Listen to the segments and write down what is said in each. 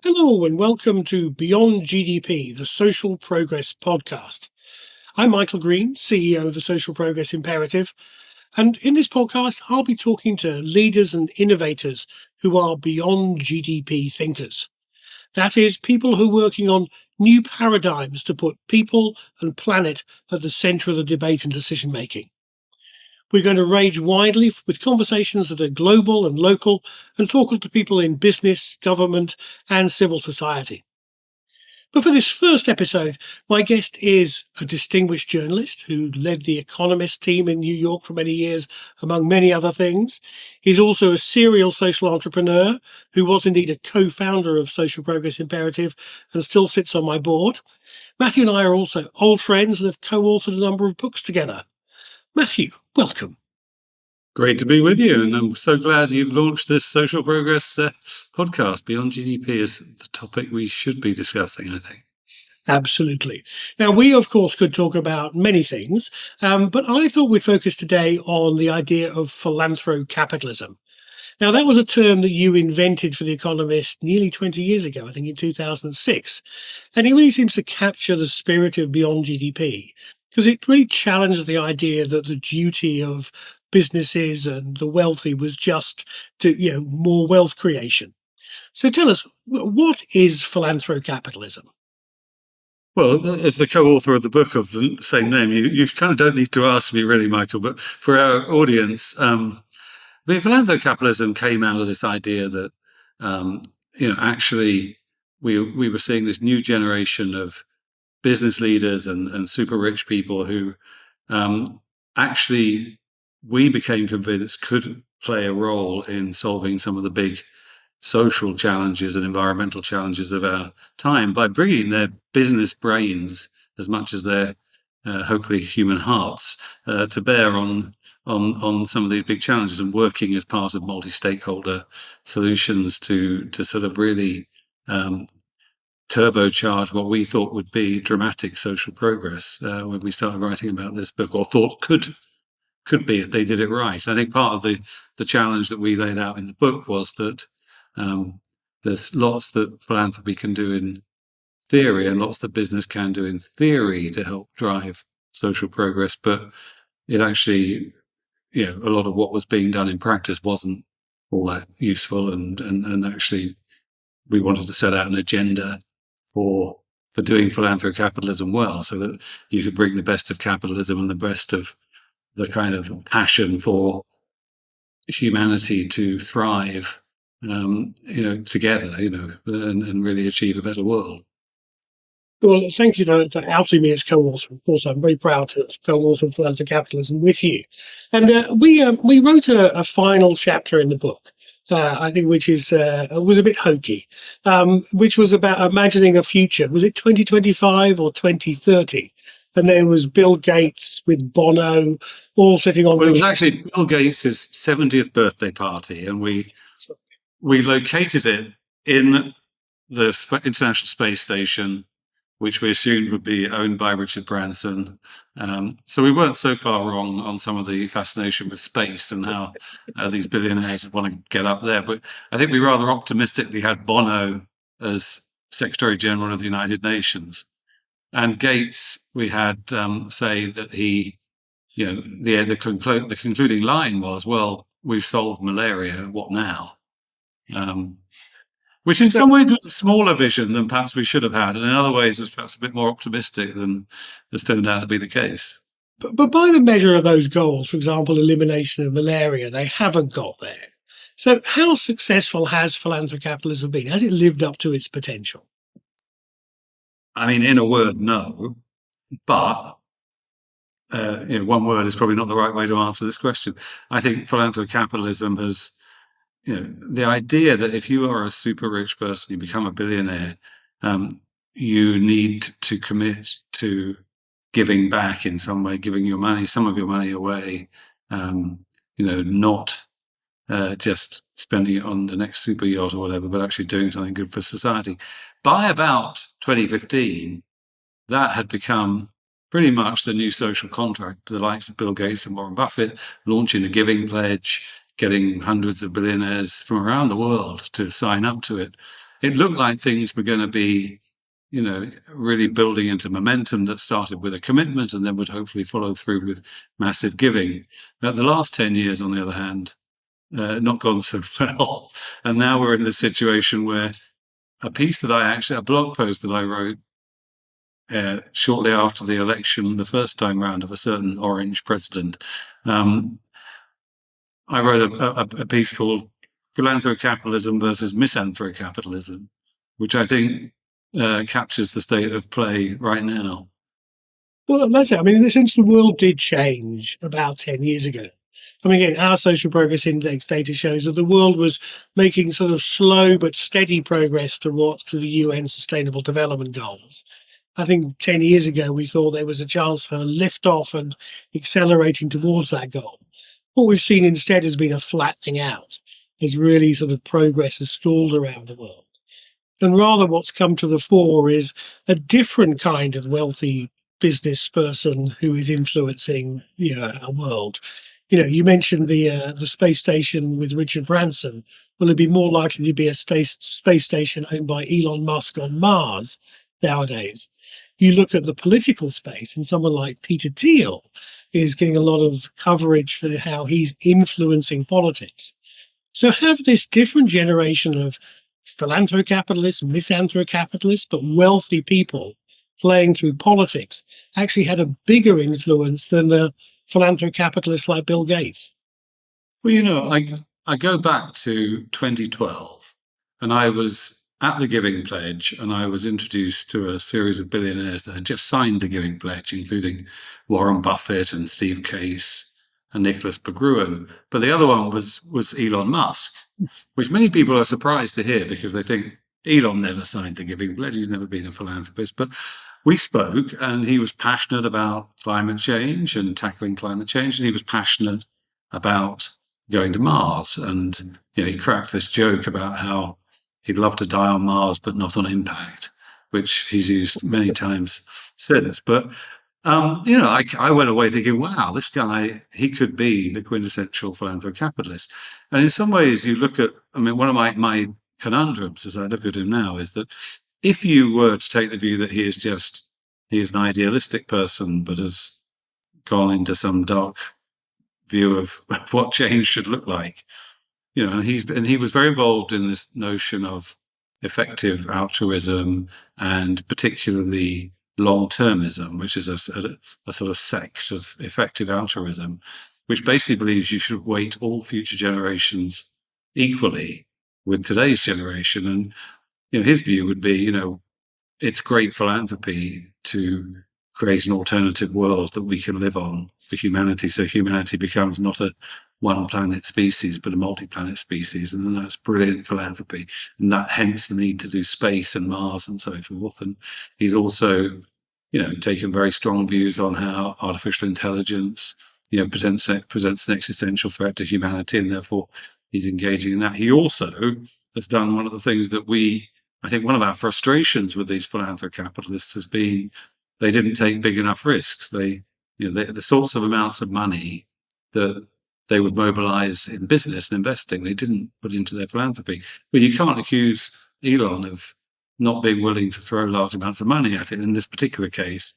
Hello and welcome to Beyond GDP, the Social Progress Podcast. I'm Michael Green, CEO of the Social Progress Imperative, and in this podcast I'll be talking to leaders and innovators who are beyond GDP thinkers. That is, people who are working on new paradigms to put people and planet at the centre of the debate and decision making. We're going to range widely with conversations that are global and local and talk to people in business, government and civil society. But for this first episode, my guest is a distinguished journalist who led the Economist team in New York for many years, among many other things. He's also a serial social entrepreneur who was indeed a co-founder of Social Progress Imperative and still sits on my board. Matthew and I are also old friends and have co-authored a number of books together. Matthew, welcome. Great to be with you, and I'm so glad you've launched this Social Progress podcast. Beyond GDP is the topic we should be discussing, I think. Absolutely. Now, we, of course, could talk about many things, but I thought we'd focus today on the idea of philanthrocapitalism. Now, that was a term that you invented for The Economist nearly 20 years ago, I think in 2006, and it really seems to capture the spirit of Beyond GDP, because it really challenged the idea that the duty of businesses and the wealthy was just to, more wealth creation. So tell us, what is philanthrocapitalism? Well, as the co-author of the book of the same name, you kind of don't need to ask me really, Michael, but for our audience, philanthrocapitalism came out of this idea that, actually we were seeing this new generation of business leaders and super rich people who actually we became convinced could play a role in solving some of the big social challenges and environmental challenges of our time by bringing their business brains as much as their hopefully human hearts to bear on some of these big challenges and working as part of multi-stakeholder solutions to sort of really turbocharge what we thought would be dramatic social progress when we started writing about this book, or thought could be if they did it right. I think part of the challenge that we laid out in the book was that there's lots that philanthropy can do in theory and lots that business can do in theory to help drive social progress, but it actually, a lot of what was being done in practice wasn't all that useful, and actually we wanted to set out an agenda for doing philanthrocapitalism well, so that you could bring the best of capitalism and the best of the kind of passion for humanity to thrive, together, and really achieve a better world. Well, thank you for outing me as co-author. Of course, I'm very proud to co-author Philanthrocapitalism with you. And we wrote a final chapter in the book, I think, which was a bit hokey, which was about imagining a future. Was it 2025 or 2030? And there was Bill Gates with Bono all sitting on... Well, it was actually Bill Gates' 70th birthday party, and we located it in the International Space Station, which we assumed would be owned by Richard Branson. So we weren't so far wrong on some of the fascination with space and how these billionaires want to get up there. But I think we rather optimistically had Bono as Secretary General of the United Nations. And Gates, we had say that he, the concluding line was, well, we've solved malaria, what now? Which in some ways was a smaller vision than perhaps we should have had, and in other ways was perhaps a bit more optimistic than has turned out to be the case. But by the measure of those goals, for example, elimination of malaria, they haven't got there. So how successful has philanthrocapitalism been? Has it lived up to its potential? I mean, in a word, no. But one word is probably not the right way to answer this question. I think philanthrocapitalism has, the idea that if you are a super rich person, you become a billionaire, you need to commit to giving back in some way, giving some of your money away, not just spending it on the next super yacht or whatever, but actually doing something good for society. By about 2015, that had become pretty much the new social contract, the likes of Bill Gates and Warren Buffett launching the Giving Pledge, getting hundreds of billionaires from around the world to sign up to it. It looked like things were going to be, really building into momentum that started with a commitment and then would hopefully follow through with massive giving. Now, the last 10 years, on the other hand, not gone so well. And now we're in the situation where a blog post that I wrote shortly after the election, the first time round of a certain orange president, I wrote a piece called Philanthrocapitalism versus Misanthrocapitalism, which I think captures the state of play right now. Well, that's it. I mean, since the world did change about 10 years ago, I mean, again, our Social Progress Index data shows that the world was making sort of slow but steady progress to the UN Sustainable Development Goals. I think 10 years ago, we thought there was a chance for liftoff and accelerating towards that goal. What we've seen instead has been a flattening out, as really sort of progress has stalled around the world. And rather what's come to the fore is a different kind of wealthy business person who is influencing our world. You mentioned the space station with Richard Branson. Well, it'd be more likely to be a space station owned by Elon Musk on Mars nowadays. You look at the political space, and someone like Peter Thiel is getting a lot of coverage for how he's influencing politics. So have this different generation of philanthrocapitalists, misanthrocapitalists, but wealthy people playing through politics actually had a bigger influence than the philanthrocapitalists like Bill Gates. Well, I go back to 2012, and I was at the Giving Pledge, and I was introduced to a series of billionaires that had just signed the Giving Pledge, including Warren Buffett and Steve Case and Nicholas Berggruen. But the other one was Elon Musk, which many people are surprised to hear because they think Elon never signed the Giving Pledge. He's never been a philanthropist. But we spoke, and he was passionate about climate change and tackling climate change, and he was passionate about going to Mars. And he cracked this joke about how he'd love to die on Mars, but not on impact, which he's used many times since. But I went away thinking, wow, this guy, he could be the quintessential philanthrocapitalist. And in some ways, you look at, one of my conundrums as I look at him now is that if you were to take the view that he is an idealistic person, but has gone into some dark view of what change should look like, and he was very involved in this notion of effective altruism and particularly long-termism, which is a sort of sect of effective altruism, which basically believes you should weight all future generations equally with today's generation. And his view would be, it's great philanthropy to create an alternative world that we can live on for humanity, so humanity becomes not a one-planet species, but a multi-planet species, and then that's brilliant philanthropy, and that hence the need to do space and Mars and so forth. And he's also, taken very strong views on how artificial intelligence, presents an existential threat to humanity, and therefore he's engaging in that. He also has done one of the things that I think one of our frustrations with these philanthrocapitalists has been they didn't take big enough risks. The sorts of amounts of money that they would mobilize in business and investing, they didn't put into their philanthropy. But you can't accuse Elon of not being willing to throw large amounts of money at it. In this particular case,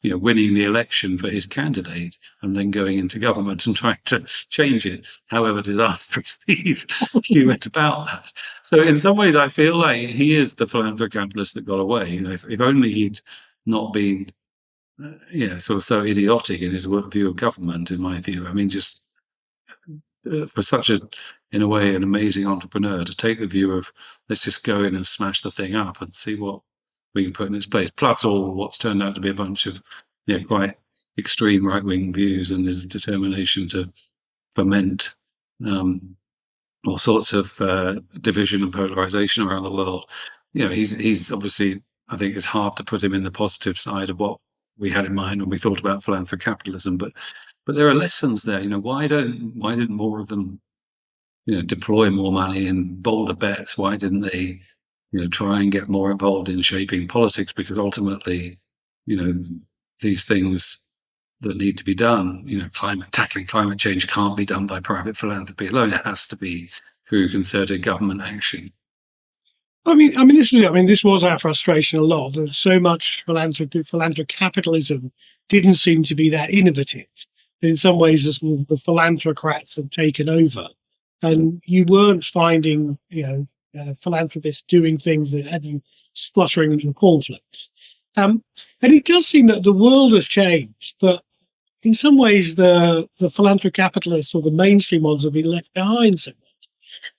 winning the election for his candidate and then going into government and trying to change it, however disastrously he went about that. So in some ways, I feel like he is the philanthrocapitalist that got away. If only he'd not been, sort of so idiotic in his view of government, in my view. Just for such in a way, an amazing entrepreneur to take the view of let's just go in and smash the thing up and see what we can put in its place. Plus all what's turned out to be a bunch of quite extreme right-wing views and his determination to foment all sorts of division and polarization around the world. He's obviously, I think it's hard to put him in the positive side of what we had in mind when we thought about philanthrocapitalism, but there are lessons there. Why didn't more of them, deploy more money in bolder bets? Why didn't they, try and get more involved in shaping politics? Because ultimately, these things that need to be done, tackling climate change can't be done by private philanthropy alone. It has to be through concerted government action. This was our frustration a lot. That so much philanthrocapitalism didn't seem to be that innovative. In some ways, the philanthrocrats had taken over, and you weren't finding, philanthropists doing things that had you spluttering in cornflakes. And it does seem that the world has changed, but in some ways, the philanthrocapitalists or the mainstream ones have been left behind somewhat.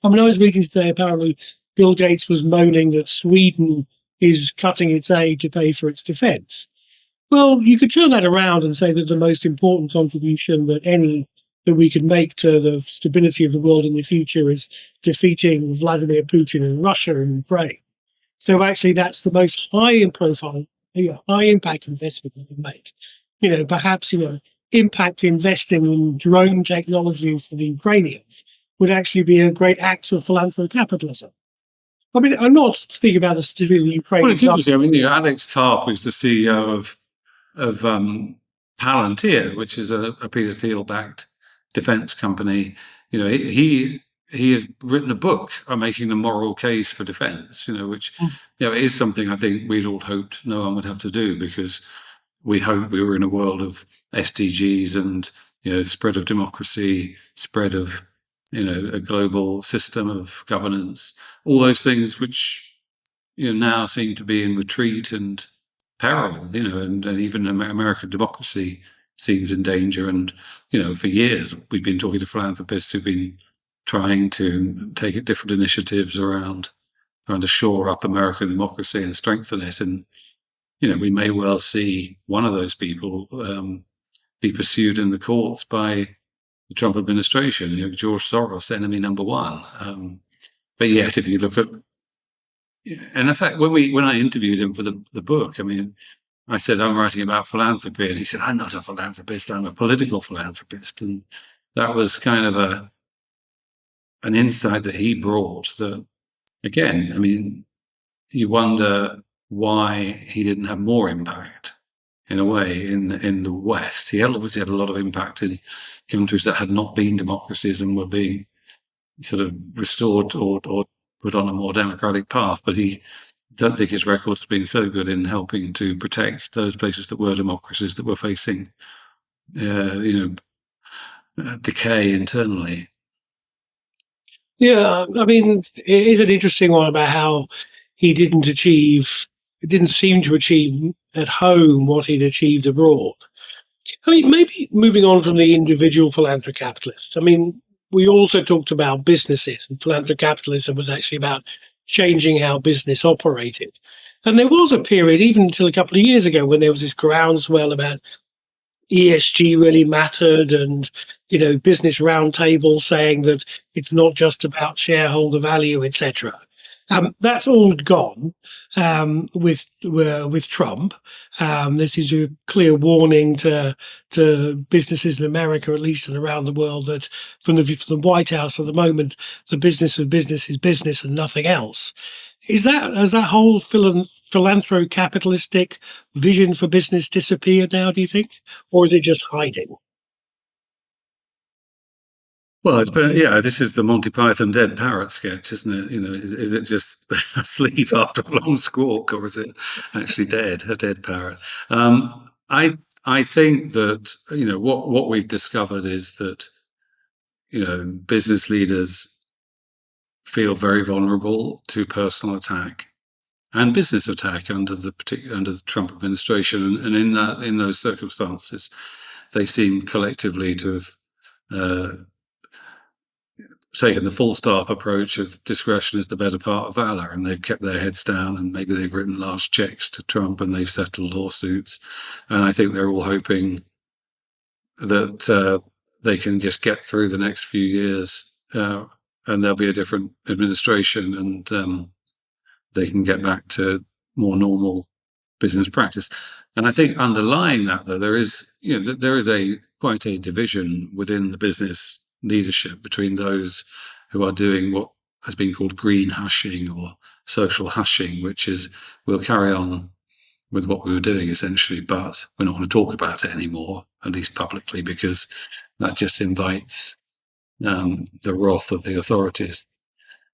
I was reading today, apparently, Bill Gates was moaning that Sweden is cutting its aid to pay for its defence. Well, you could turn that around and say that the most important contribution that we could make to the stability of the world in the future is defeating Vladimir Putin and Russia and Ukraine. So actually, that's the most high-profile, high-impact investment we can make. Perhaps impact investing in drone technology for the Ukrainians would actually be a great act of philanthrocapitalism. I'm not speaking about the specific Ukraine. Well, it's interesting. Alex Karp, who's the CEO of Palantir, which is a Peter Thiel-backed defense company. He has written a book on making the moral case for defense. Which is something I think we'd all hoped no one would have to do, because we hoped we were in a world of SDGs and spread of democracy, spread of a global system of governance, all those things which now seem to be in retreat and peril, and even American democracy seems in danger. And for years we've been talking to philanthropists who've been trying to take different initiatives around trying to shore up American democracy and strengthen it. And we may well see one of those people be pursued in the courts by the Trump administration, George Soros, enemy number one. But yet, if you look at, and in fact, when I interviewed him for the book, I said, I'm writing about philanthropy, and he said, I'm not a philanthropist, I'm a political philanthropist. And that was kind of an insight that he brought that, again, you wonder why he didn't have more impact, in a way, in the West. He obviously had a lot of impact in countries that had not been democracies and were being sort of restored or put on a more democratic path. But he don't think his record has been so good in helping to protect those places that were democracies that were facing, decay internally. Yeah, it is an interesting one about how he didn't seem to achieve at home what he'd achieved abroad. Maybe moving on from the individual philanthrocapitalists, we also talked about businesses, and philanthrocapitalism was actually about changing how business operated. And there was a period, even until a couple of years ago, when there was this groundswell about ESG really mattered, and business roundtable saying that it's not just about shareholder value, etc. That's all gone with Trump. This is a clear warning to businesses in America, at least, and around the world, that from the White House at the moment, the business of business is business and nothing else. Has that whole philanthrocapitalistic vision for business disappeared now, do you think? Or is it just hiding? Well, this is the Monty Python dead parrot sketch, isn't it? Is it just asleep after a long squawk, or is it actually dead, a dead parrot? I think that, what we've discovered is that, business leaders feel very vulnerable to personal attack and business attack under the Trump administration, and in those circumstances, they seem collectively to have taken the full staff approach of discretion is the better part of valor, and they've kept their heads down, and maybe they've written large checks to Trump and they've settled lawsuits. And I think they're all hoping that they can just get through the next few years, and there'll be a different administration, and they can get back to more normal business practice. And I think underlying that, though, there is quite a division within the business leadership between those who are doing what has been called green hushing or social hushing, which is, we'll carry on with what we were doing, essentially, but we're not going to talk about it anymore, at least publicly, because that just invites the wrath of the authorities.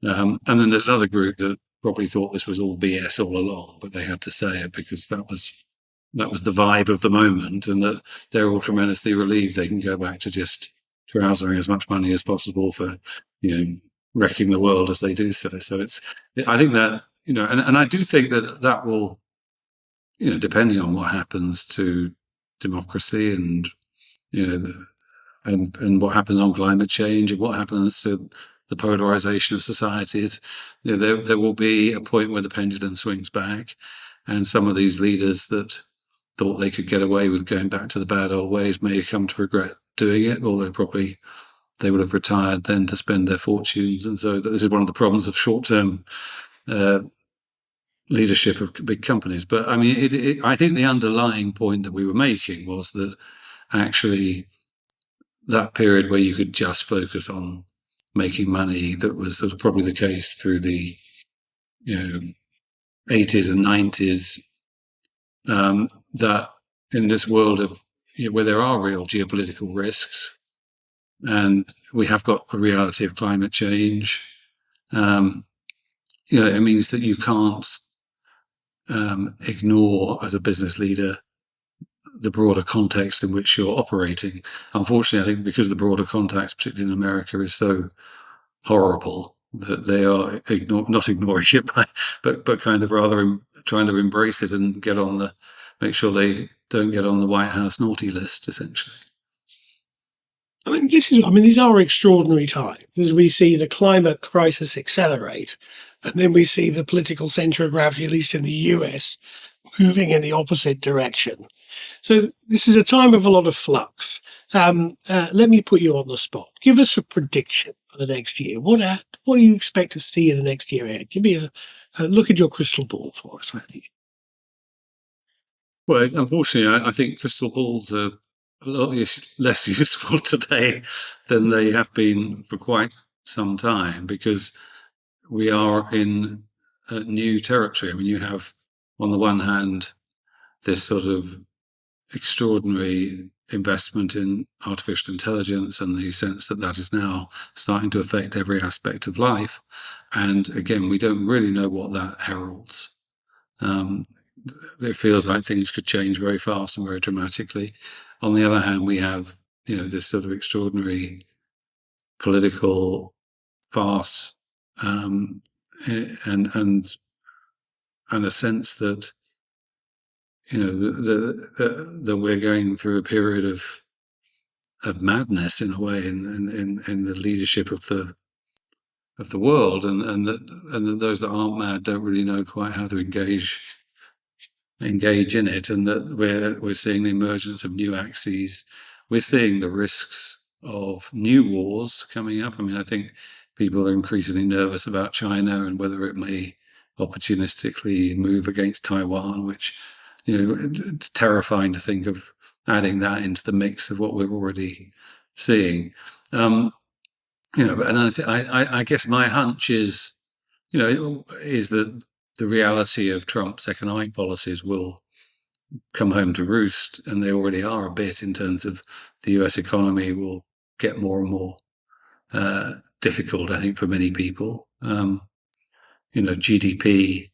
And then there's another group that probably thought this was all BS all along, but they had to say it because that was the vibe of the moment, and that they're all tremendously relieved they can go back to just trousering as much money as possible for, wrecking the world as they do so. So I think that, and I do think that will, depending on what happens to democracy and, and what happens on climate change and what happens to the polarization of societies, there will be a point where the pendulum swings back, and some of these leaders that thought they could get away with going back to the bad old ways may come to regret doing it, although probably they would have retired then to spend their fortunes. And so this is one of the problems of short-term leadership of big companies. But I mean, I think the underlying point that we were making was that actually that period where you could just focus on making money, that was sort of probably the case through the 80s and 90s, that in this world of where there are real geopolitical risks, and we have got a reality of climate change, it means that you can't ignore, as a business leader, the broader context in which you're operating. Unfortunately, I think because the broader context, particularly in America, is so horrible, that they are not ignoring it, but kind of rather trying to embrace it and make sure they don't get on the White House naughty list, essentially. I mean, these are extraordinary times as we see the climate crisis accelerate, and then we see the political center of gravity, at least in the US, moving in the opposite direction. So this is a time of a lot of flux. Let me put you on the spot. Give us a prediction for the next year. What do you expect to see in the next year ahead? Give me a look at your crystal ball for us, Matthew. Well, unfortunately, I think crystal balls are a lot less useful today than they have been for quite some time, because we are in a new territory. I mean, you have, on the one hand, this sort of extraordinary investment in artificial intelligence and the sense that that is now starting to affect every aspect of life. And again, we don't really know what that heralds. It feels like things could change very fast and very dramatically. On the other hand, we have, this sort of extraordinary political farce, and a sense that, that we're going through a period of madness in a way in the leadership of the world, and that those that aren't mad don't really know quite how to engage in it, and that we're seeing the emergence of new axes. We're seeing the risks of new wars coming up. I mean, I think people are increasingly nervous about China and whether it may opportunistically move against Taiwan, which, it's terrifying to think of adding that into the mix of what we're already seeing. And I guess my hunch is, is that the reality of Trump's economic policies will come home to roost, and they already are a bit, in terms of the US economy will get more and more difficult, I think, for many people. GDP,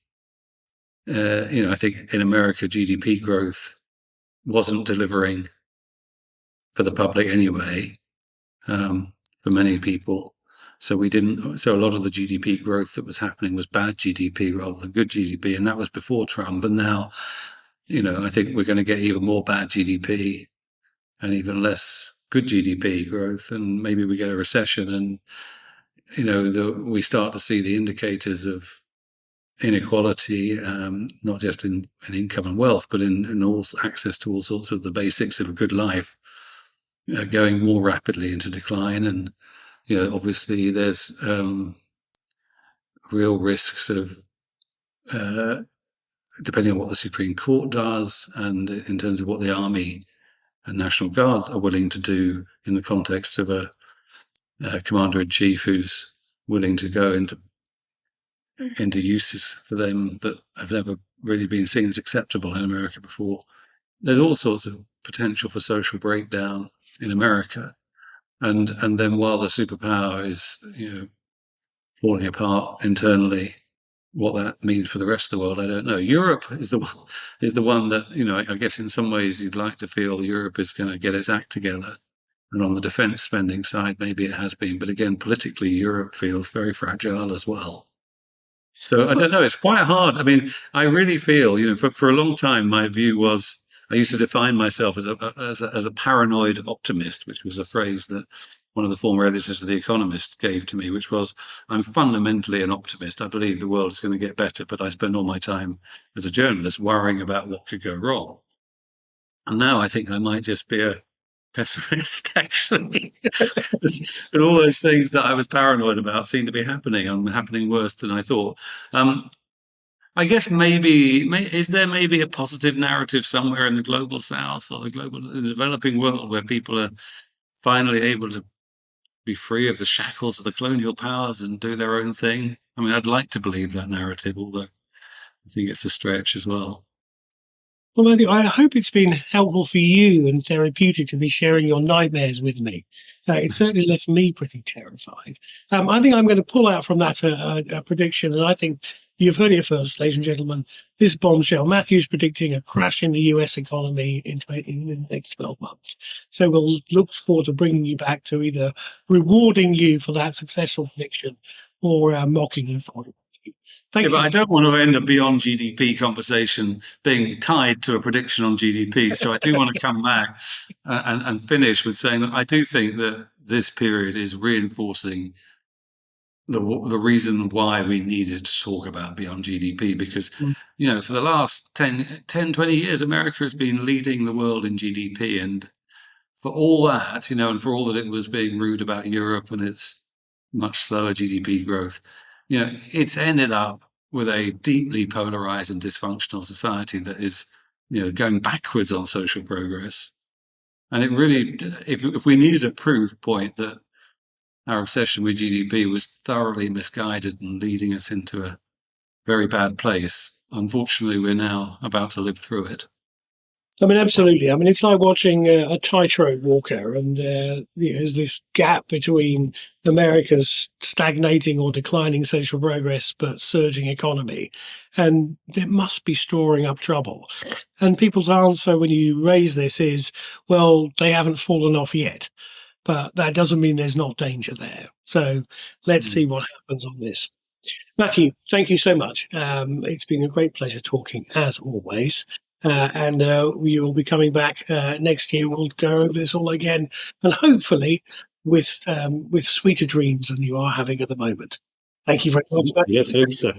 I think in America, GDP growth wasn't delivering for the public anyway, for many people. So so a lot of the GDP growth that was happening was bad GDP rather than good GDP. And that was before Trump. And now, I think we're going to get even more bad GDP and even less good GDP growth. And maybe we get a recession, and, we start to see the indicators of inequality, not just in income and wealth, but in all access to all sorts of the basics of a good life, going more rapidly into decline. And, obviously there's real risks of, depending on what the Supreme Court does, and in terms of what the Army and National Guard are willing to do in the context of a commander-in-chief who's willing to go into into uses for them that have never really been seen as acceptable in America before. There's all sorts of potential for social breakdown in America, and then while the superpower is falling apart internally, what that means for the rest of the world, I don't know. Europe is the one that I guess in some ways you'd like to feel Europe is going to get its act together. And on the defence spending side, maybe it has been, but again, politically, Europe feels very fragile as well. So I don't know. It's quite hard. I mean, I really feel, for a long time, my view was I used to define myself as a paranoid optimist, which was a phrase that one of the former editors of The Economist gave to me, which was, I'm fundamentally an optimist. I believe the world is going to get better, but I spend all my time as a journalist worrying about what could go wrong. And now I think I might just be a pessimist, actually. And all those things that I was paranoid about seem to be happening, and happening worse than I thought. I guess is there maybe a positive narrative somewhere in the global south or the developing world where people are finally able to be free of the shackles of the colonial powers and do their own thing? I mean, I'd like to believe that narrative, although I think it's a stretch as well. Well, Matthew, I hope it's been helpful for you and therapeutic to be sharing your nightmares with me. It certainly left me pretty terrified. I think I'm going to pull out from that a prediction, and I think you've heard it first, ladies and gentlemen. This bombshell, Matthew's predicting a crash in the US economy in the next 12 months. So we'll look forward to bringing you back to either rewarding you for that successful prediction or mocking you for it. Thank you. But I don't want to end a Beyond GDP conversation being tied to a prediction on GDP. So I do want to come back and finish with saying that I do think that this period is reinforcing the reason why we needed to talk about Beyond GDP, because, for the last 10, 20 years, America has been leading the world in GDP. And for all that, and for all that it was being rude about Europe and its much slower GDP growth, it's ended up with a deeply polarized and dysfunctional society that is, going backwards on social progress. And it really, if we needed a proof point that our obsession with GDP was thoroughly misguided and leading us into a very bad place, unfortunately, we're now about to live through it. I mean, absolutely. I mean, it's like watching a tightrope walker, and there's this gap between America's stagnating or declining social progress but surging economy, and it must be storing up trouble. And people's answer when you raise this is, well, they haven't fallen off yet, but that doesn't mean there's not danger there. So let's see what happens on this. Matthew, thank you so much. It's been a great pleasure talking, as always. And we will be coming back next year. We'll go over this all again, and hopefully with sweeter dreams than you are having at the moment. Thank you very much. Yes, I hope so.